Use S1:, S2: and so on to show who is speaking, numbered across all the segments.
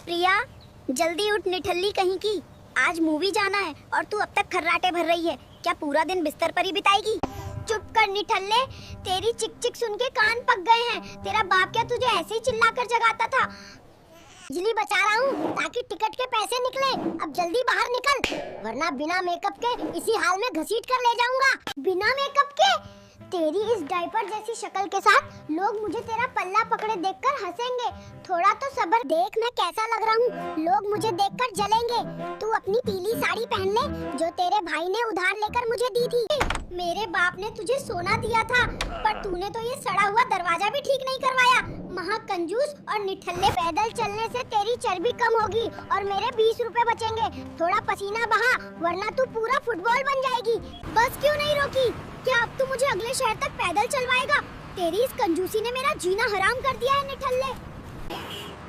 S1: प्रिया, जल्दी उठ निठल्ली कहीं की। आज मूवी जाना है और तू अब तक खर्राटे भर रही है। क्या पूरा दिन बिस्तर पर ही बिताएगी? चुप कर निठल्ले, तेरी चिक चिक सुन के कान पक गए हैं। तेरा बाप क्या तुझे ऐसे ही चिल्लाकर जगाता था? बिजली बचा रहा हूँ ताकि टिकट के पैसे निकले। अब जल्दी बाहर निकल, वरना बिना मेकअप के इसी हाल में घसीट कर ले जाऊंगा। बिना मेकअप के? तेरी इस डायपर जैसी शक्ल के साथ लोग मुझे तेरा पल्ला पकड़े देखकर हंसेंगे। थोड़ा तो सब्र देख मैं कैसा लग रहा हूँ। लोग मुझे देखकर जलेंगे। तू अपनी पीली साड़ी पहन ले जो तेरे भाई ने उधार लेकर मुझे दी थी। मेरे बाप ने तुझे सोना दिया था, पर तूने तो ये सड़ा हुआ दरवाजा भी ठीक नहीं करवाया। महा कंजूस और निठल्ले। पैदल चलने से तेरी चर्बी कम होगी और मेरे 20 रुपए बचेंगे। थोड़ा पसीना बहा, वरना तू पूरा फुटबॉल बन जाएगी। बस क्यों नहीं रोकी? क्या अब तू मुझे अगले शहर तक पैदल चलवाएगा? तेरी इस कंजूसी ने मेरा जीना हराम कर दिया है निठल्ले।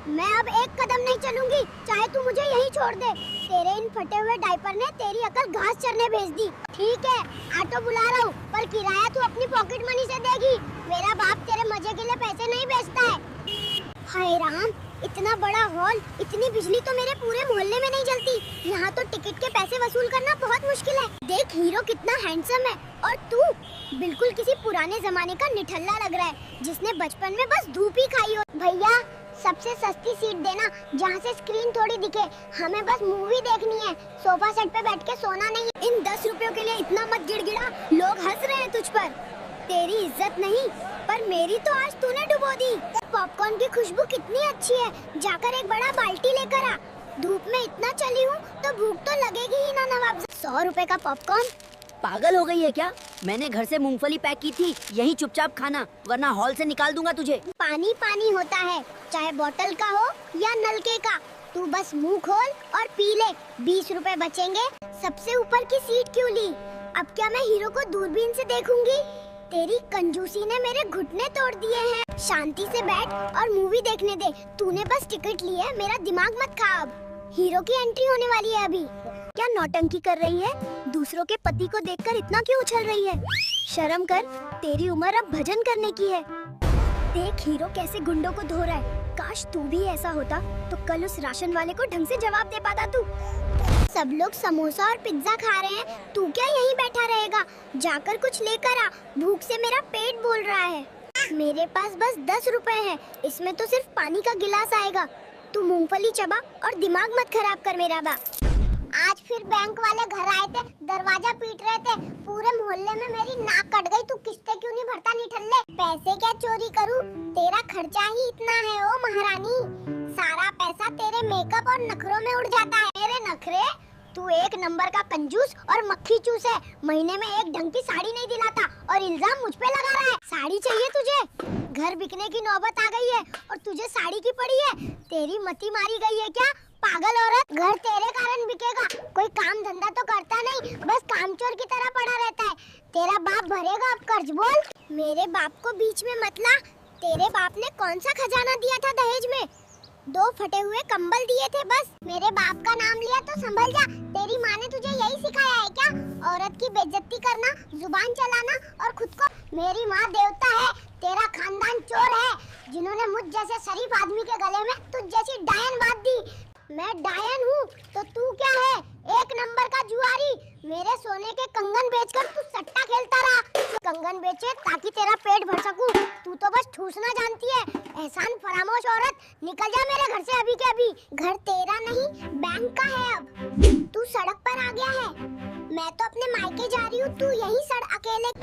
S1: मैं अब एक कदम नहीं चलूंगी, चाहे तू मुझे यहीं छोड़ दे। तेरे इन फटे हुए डायपर ने तेरी अकल घास चरने भेज दी। ठीक है, ऑटो बुला रहा हूँ, पर किराया तू अपनी पॉकेट मनी से देगी। मेरा बाप तेरे मजे के लिए पैसे नहीं बेचता है। हाय राम, इतना बड़ा हॉल, इतनी बिजली तो मेरे पूरे मोहल्ले में नहीं जलती। यहाँ तो टिकट के पैसे वसूल करना बहुत मुश्किल है। देख हीरो कितना हैंडसम है, और तू बिल्कुल किसी पुराने जमाने का निठल्ला लग रहा है जिसने बचपन में बस धूप ही खाई हो। भैया, सबसे सस्ती सीट देना जहाँ से स्क्रीन थोड़ी दिखे। हमें बस मूवी देखनी है, सोफा सेट पे बैठ के सोना नहीं। इन 10 रुपयों के लिए इतना मत गिड़गिड़ा, लोग हंस रहे हैं तुझ पर। तेरी इज्जत नहीं, पर मेरी तो आज तूने डुबो दी। पॉपकॉर्न की खुशबू कितनी अच्छी है, जाकर एक बड़ा बाल्टी लेकर आ। धूप में इतना चली हूँ तो भूख तो लगेगी ही ना नवाब। 100 रुपए का पॉपकॉर्न?
S2: पागल हो गई है क्या? मैंने घर से मूंगफली पैक की थी, यहीं चुपचाप खाना, वरना हॉल से निकाल दूंगा तुझे।
S1: पानी पानी होता है, चाहे बोतल का हो या नलके का। तू बस मुंह खोल और पी ले, 20 रुपए बचेंगे। सबसे ऊपर की सीट क्यों ली? अब क्या मैं हीरो को दूरबीन से देखूंगी? तेरी कंजूसी ने मेरे घुटने तोड़ दिए हैं। शांति से बैठ और मूवी देखने दे। तूने बस टिकट ली है, मेरा दिमाग मत खा। अब हीरो की एंट्री होने वाली है। अभी क्या नौटंकी कर रही है? दूसरों के पति को देखकर इतना क्यों उछल रही है? शर्म कर, तेरी उम्र अब भजन करने की है। देख हीरो कैसे गुंडों को धो रहा है। काश तू भी ऐसा होता तो कल उस राशन वाले को ढंग से जवाब दे पाता तू। सब लोग समोसा और पिज्जा खा रहे हैं, तू क्या यहीं बैठा रहेगा? जाकर कुछ लेकर आ, भूख से मेरा पेट बोल रहा है। मेरे पास बस 10 रुपए हैं, इसमें तो सिर्फ पानी का गिलास आएगा। तू मूंगफली चबा और दिमाग मत खराब कर मेरा बाप। आज फिर बैंक वाले घर आए थे, दरवाजा पीट रहे थे। पूरे मोहल्ले में मेरी नाक कट गई। तू किस्ते क्यों नहीं भरता निठल्ले? पैसे क्या चोरी करूं? तेरा खर्चा ही इतना है ओ महारानी। सारा पैसा तेरे मेकअप और नखरों में उड़ जाता है। मेरे नखरे? तू एक नंबर का कंजूस और मक्खी चूस है। महीने में एक ढंग की साड़ी नहीं दिलाता और इल्जाम मुझ पे लगा रहा है। साड़ी चाहिए तुझे? घर बिकने की नौबत आ गई है और तुझे साड़ी की पड़ी है। तेरी मती मारी गई है क्या पागल औरत? घर तेरे कारण बिकेगा। कोई काम धंधा तो करता नहीं, बस कामचोर की तरह पड़ा रहता है। तेरा बाप भरेगा अब कर्ज। बोल। मेरे बाप को बीच में मत ला। तेरे बाप ने कौन सा खजाना दिया था दहेज में? 2 फटे हुए कंबल दिए थे बस। मेरे बाप का नाम लिया तो संभल जा। तेरी माँ ने तुझे यही सिखाया है क्या? औरत की बेइज्जती करना, जुबान चलाना और खुद को। मेरी माँ देवता है, तेरा खानदान चोर है जिन्होंने मुझ जैसे शरीफ आदमी के गले में तुझ जैसी डायन बात दी। मैं डायन हूँ तो तू क्या है? एक नंबर का जुआरी। मेरे सोने के कंगन बेचकर तू सट्टा खेलता रहा। कंगन बेचे ताकि तेरा पेट भर सकूं। तू तो बस ठूसना जानती है। एहसान फरामोश औरत, निकल जा मेरे घर से अभी के अभी। घर तेरा नहीं, बैंक का है अब। तू सड़क पर आ गया है, मैं तो अपने मायके जा रही हूँ। तू यहीं सड़ अकेले।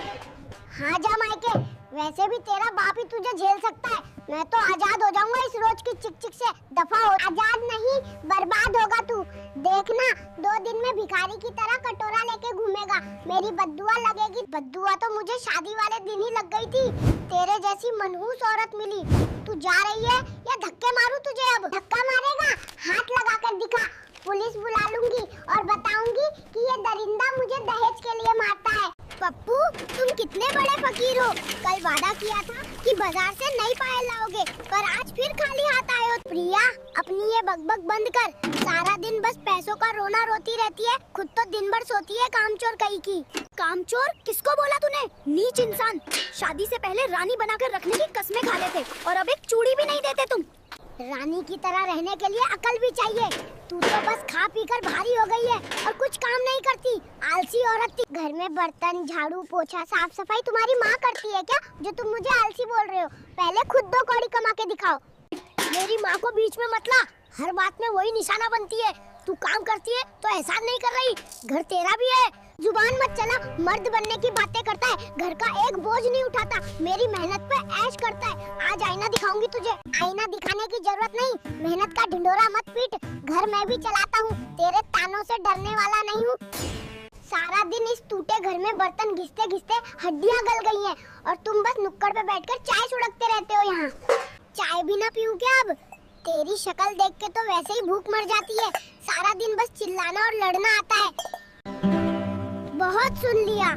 S1: हाँ जा मायके, वैसे भी तेरा बाप ही तुझे झेल सकता है। मैं तो आजाद हो जाऊंगा इस रोज की चिक चिक से। दफा हो। आजाद नहीं, बर्बाद होगा तू। देखना, 2 दिन में भिखारी की तरह कटोरा लेके घूमेगा। मेरी बद्दुआ लगेगी। बद्दुआ तो मुझे शादी वाले दिन ही लग गई थी। तेरे जैसी मनहूस औरत मिली। तू जा रही है या धक्के मारूं तुझे? अब धक्का मारेगा? हाथ लगा कर दिखा, पुलिस बुला लूंगी और बताऊंगी कि ये दरिंदा मुझे दहेज के लिए मारता है। पप्पू, तुम कितने बड़े फकीर हो। कल वादा किया था कि बाजार से नई पायल लाओगे, पर आज फिर खाली हाथ आए हो। प्रिया, अपनी ये बकबक बंद कर। सारा दिन बस पैसों का रोना रोती रहती है, खुद तो दिन भर सोती है कामचोर कहीं की। कामचोर? किसको बोला तूने? नीच इंसान। शादी से पहले रानी बनाकर रखने की कस्में खा लेते और अब एक चूड़ी भी नहीं देते तुम। रानी की तरह रहने के लिए अकल भी चाहिए। तू तो बस खा पी कर भारी हो गई है और कुछ काम नहीं करती, आलसी औरत थी। घर में बर्तन, झाड़ू, पोछा, साफ सफाई तुम्हारी माँ करती है क्या, जो तुम मुझे आलसी बोल रहे हो? पहले खुद 2 कौड़ी कमा के दिखाओ। मेरी माँ को बीच में मत ला, हर बात में वही निशाना बनती है। तू काम करती है तो एहसान नहीं कर रही, घर तेरा भी है। जुबान मत चला, मर्द बनने की बातें करता है, घर का एक बोझ नहीं उठाता, मेरी मेहनत पे ऐश करता है। आज आईना दिखाऊंगी तुझे। आईना दिखाने की जरूरत नहीं, मेहनत का ढिंडोरा मत पीट। घर मैं भी चलाता हूँ, तेरे तानों से डरने वाला नहीं हूँ। सारा दिन इस टूटे घर में बर्तन घिसते घिसते हड्डियाँ गल गई हैं और तुम बस नुक्कड़ पे बैठकर चाय सुड़कते रहते हो। यहाँ चाय भी ना पीऊं क्या अब? तेरी शक्ल देख के तो वैसे ही भूख मर जाती है। सारा दिन बस चिल्लाना और लड़ना आता है। बहुत सुन लिया,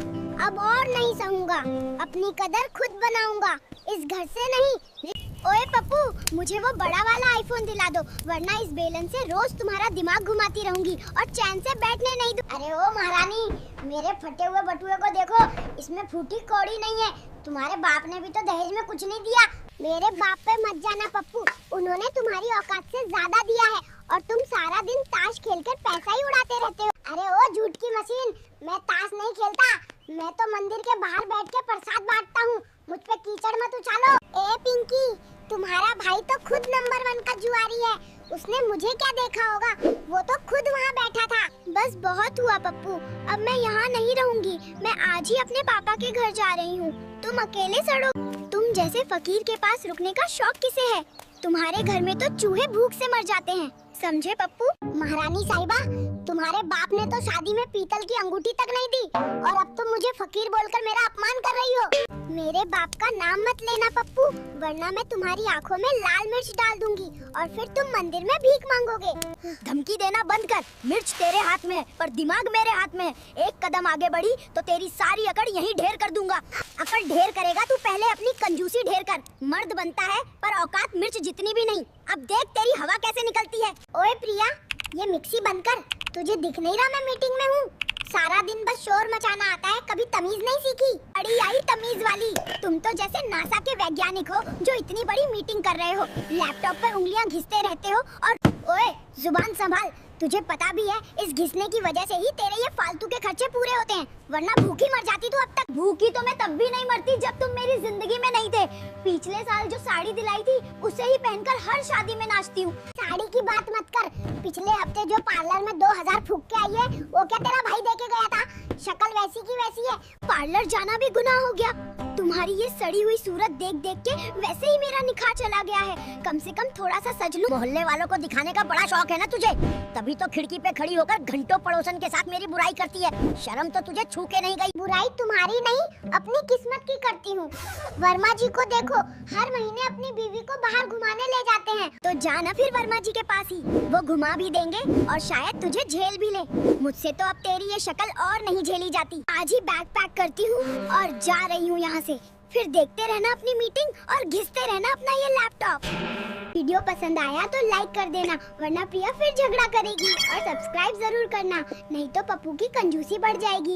S1: अब और नहीं सहूंगा। अपनी कदर खुद बनाऊंगा, इस घर से नहीं। ओए पप्पू, मुझे वो बड़ा वाला आईफोन दिला दो, वरना इस बेलन से रोज तुम्हारा दिमाग घुमाती रहूंगी और चैन से बैठने नहीं दूं। अरे ओ महारानी, मेरे फटे हुए बटुए को देखो, इसमें फूटी कौड़ी नहीं है। तुम्हारे बाप ने भी तो दहेज में कुछ नहीं दिया। मेरे बाप पे मत जाना पप्पू, उन्होंने तुम्हारी औकात से ज्यादा दिया है और तुम सारा दिन ताश खेलकर पैसा ही उड़ाते रहते हो। अरे ओ झूठ की मशीन, मैं ताश नहीं खेलता, मैं तो मंदिर के बाहर बैठ के प्रसाद बांटता हूँ। मुझ पे कीचड़ मत उछालो। ए पिंकी, तुम्हारा भाई तो खुद नंबर 1 का जुआरी है, उसने मुझे क्या देखा होगा, वो तो खुद वहाँ बैठा था। बस बहुत हुआ पप्पू, अब मैं यहाँ नहीं रहूंगी, मैं आज ही अपने पापा के घर जा रही हूँ। तुम अकेले सड़ो। तुम जैसे फकीर के पास रुकने का शौक किसे है? तुम्हारे घर में तो चूहे भूख से मर जाते हैं, समझे पप्पू? महारानी साहिबा, तुम्हारे बाप ने तो शादी में पीतल की अंगूठी तक नहीं दी और अब तुम मुझे फकीर बोलकर मेरा अपमान कर रही हो। मेरे बाप का नाम मत लेना पप्पू, वरना मैं तुम्हारी आंखों में लाल मिर्च डाल दूंगी और फिर तुम मंदिर में भीख मांगोगे।
S2: धमकी देना बंद कर, मिर्च तेरे हाथ में पर दिमाग मेरे हाथ में। एक कदम आगे बढ़ी तो तेरी सारी अकड़ यहीं ढेर कर दूंगा। अकड़ ढेर करेगा तू पहले अपनी कंजूसी ढेर कर। मर्द बनता है पर औकात मिर्च जितनी भी नहीं। अब देख तेरी हवा कैसे निकलती है।
S1: ओए प्रिया, ये मिक्सी बंद कर, तुझे दिख नहीं रहा मैं मीटिंग में हूँ? सारा दिन बस शोर मचाना आता है, कभी तमीज नहीं सीखी। अड़ी आई तमीज वाली, तुम तो जैसे नासा के वैज्ञानिक हो जो इतनी बड़ी मीटिंग कर रहे हो, लैपटॉप पर उंगलियां घिसते रहते हो। और ओए जुबान संभाल, तुझे पता भी है इस घिसने की वजह से ही तेरे ये फालतू के खर्चे पूरे होते हैं, वरना भूखी मर जाती तू अब तक।
S2: भूखी तो मैं तब भी नहीं मरती जब तुम मेरी जिंदगी में नहीं थे। पिछले साल जो साड़ी दिलाई थी उसे ही पहनकर हर शादी में नाचती हूँ।
S1: साड़ी की बात मत कर, पिछले हफ्ते जो पार्लर में 2000 फूक के आई है वो क्या तेरा भाई दे के गया था? शक्ल वैसी की वैसी है।
S2: पार्लर जाना भी गुनाह हो गया। तुम्हारी ये सड़ी हुई सूरत देख देख के वैसे ही मेरा निखार चला गया है। कम से कम थोड़ा सा सज लूं। मोहल्ले वालों को दिखाने का बड़ा शौक है ना तुझे, तभी तो खिड़की पे खड़ी होकर घंटों पड़ोसन के साथ मेरी बुराई करती है। शर्म तो तुझे छू के नहीं गई।
S1: बुराई तुम्हारी नहीं, अपनी किस्मत की करती हूँ। वर्मा जी को देखो, हर महीने अपनी बीवी को बाहर घुमाने ले जाते हैं।
S2: तो जाना फिर वर्मा जी के पास ही, वो घुमा भी देंगे और शायद तुझे झेल भी ले। मुझसे तो अब तेरी ये शक्ल और नहीं झेली जाती। आज ही बैग पैक करती हूँ और जा रही हूँ यहाँ से। फिर देखते रहना अपनी मीटिंग और घिसते रहना अपना ये लैपटॉप।
S1: वीडियो पसंद आया तो लाइक कर देना, वरना प्रिया फिर झगड़ा करेगी। और सब्सक्राइब जरूर करना, नहीं तो पप्पू की कंजूसी बढ़ जाएगी।